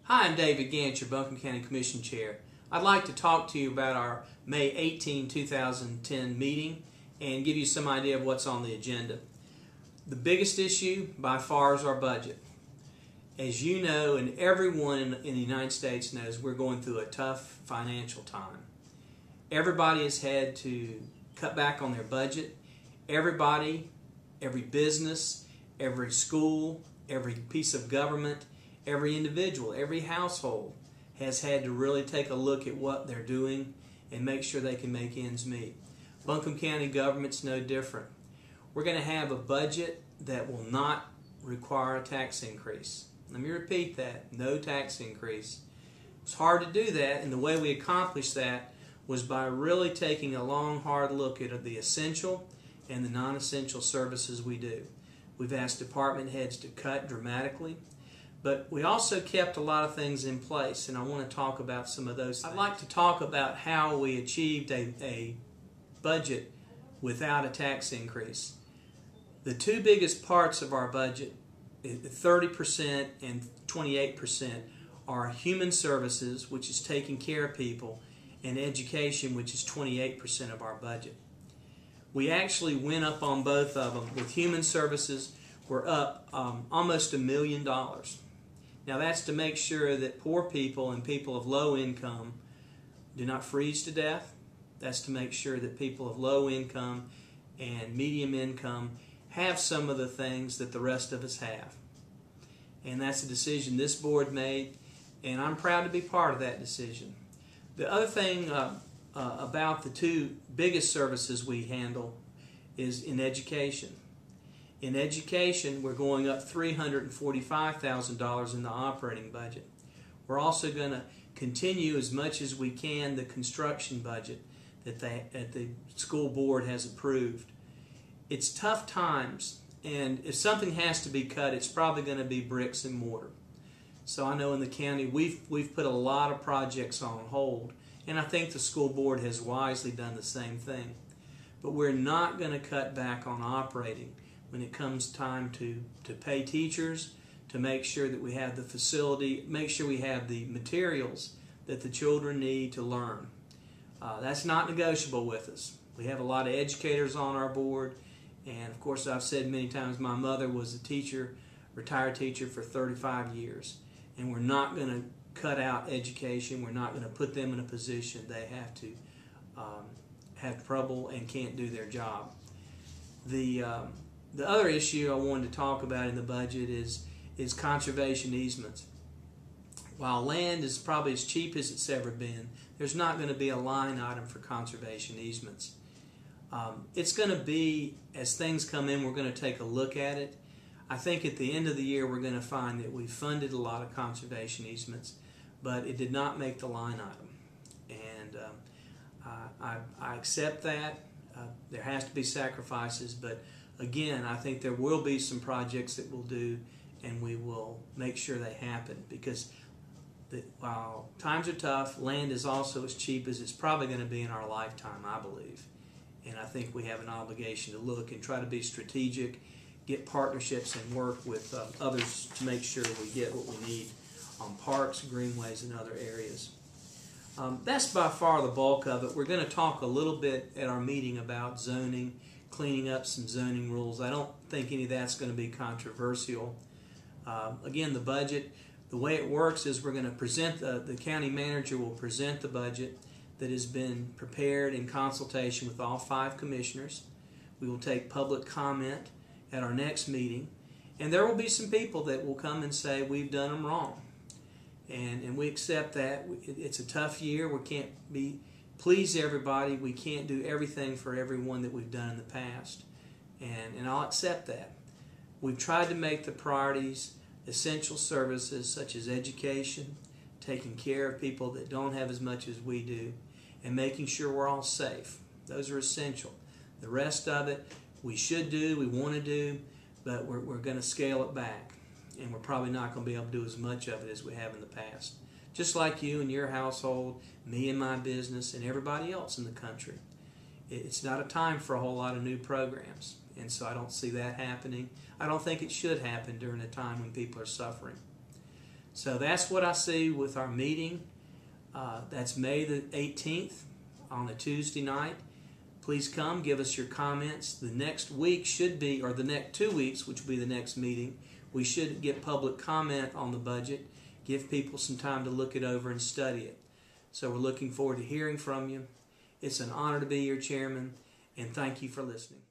Hi, I'm David Gant, your Buncombe County Commission Chair. I'd like to talk to you about our May 18, 2010 meeting and give you some idea of what's on the agenda. The biggest issue by far is our budget. As you know, and everyone in the United States knows, we're going through a tough financial time. Everybody has had to cut back on their budget. Everybody, every business, every school, every piece of government, every individual, every household has had to really take a look at what they're doing and make sure they can make ends meet. Buncombe County government's no different. We're going to have a budget that will not require a tax increase. Let me repeat that, no tax increase. It's hard to do that, and the way we accomplished that was by really taking a long, hard look at the essential and the non-essential services we do. We've asked department heads to cut dramatically, but we also kept a lot of things in place, and I want to talk about some of those things. I'd like to talk about how we achieved a budget without a tax increase. The two biggest parts of our budget, 30% and 28%, are human services, which is taking care of people, and education, which is 28% of our budget. We actually went up on both of them. With human services, we're up almost $1 million. Now that's to make sure that poor people and people of low income do not freeze to death. That's to make sure that people of low income and medium income have some of the things that the rest of us have. And that's a decision this board made, and I'm proud to be part of that decision. The other thing about the two biggest services we handle is in education. In education, we're going up $345,000 in the operating budget. We're also going to continue as much as we can the construction budget that the school board has approved. It's tough times, and if something has to be cut, it's probably going to be bricks and mortar. So I know in the county we've put a lot of projects on hold, and I think the school board has wisely done the same thing. But we're not going to cut back on operating when it comes time to pay teachers, to make sure that we have the facility, make sure we have the materials that the children need to learn. That's not negotiable with us. We have a lot of educators on our board, and of course I've said many times my mother was a teacher, retired teacher for 35 years, and we're not going to cut out education. We're not going to put them in a position they have to have trouble and can't do their job. The other issue I wanted to talk about in the budget is conservation easements. While land is probably as cheap as it's ever been, there's not going to be a line item for conservation easements. It's going to be, as things come in, we're going to take a look at it. I think at the end of the year we're going to find that we funded a lot of conservation easements, but it did not make the line item. And I accept that. There has to be sacrifices, but again, I think there will be some projects that we'll do, and we will make sure they happen, because while times are tough, land is also as cheap as it's probably going to be in our lifetime, I believe. And I think we have an obligation to look and try to be strategic, get partnerships, and work with others to make sure we get what we need on parks, greenways, and other areas. That's by far the bulk of it. We're going to talk a little bit at our meeting about zoning, cleaning up some zoning rules. I don't think any of that's going to be controversial. Again, the budget, the way it works is we're going to present, the county manager will present the budget that has been prepared in consultation with all 5 commissioners. We will take public comment at our next meeting, and there will be some people that will come and say we've done them wrong. And we accept that. It's a tough year. We can't please everybody. We can't do everything for everyone that we've done in the past. And I'll accept that. We've tried to make the priorities essential services such as education, taking care of people that don't have as much as we do, and making sure we're all safe. Those are essential. The rest of it we should do, we want to do, but we're going to scale it back. And we're probably not going to be able to do as much of it as we have in the past. Just like you and your household, me and my business, and everybody else in the country. It's not a time for a whole lot of new programs. And so I don't see that happening. I don't think it should happen during a time when people are suffering. So that's what I see with our meeting. That's May the 18th on a Tuesday night. Please come, give us your comments. The next week should be, or the next 2 weeks, which will be the next meeting, we should get public comment on the budget, give people some time to look it over and study it. So we're looking forward to hearing from you. It's an honor to be your chairman, and thank you for listening.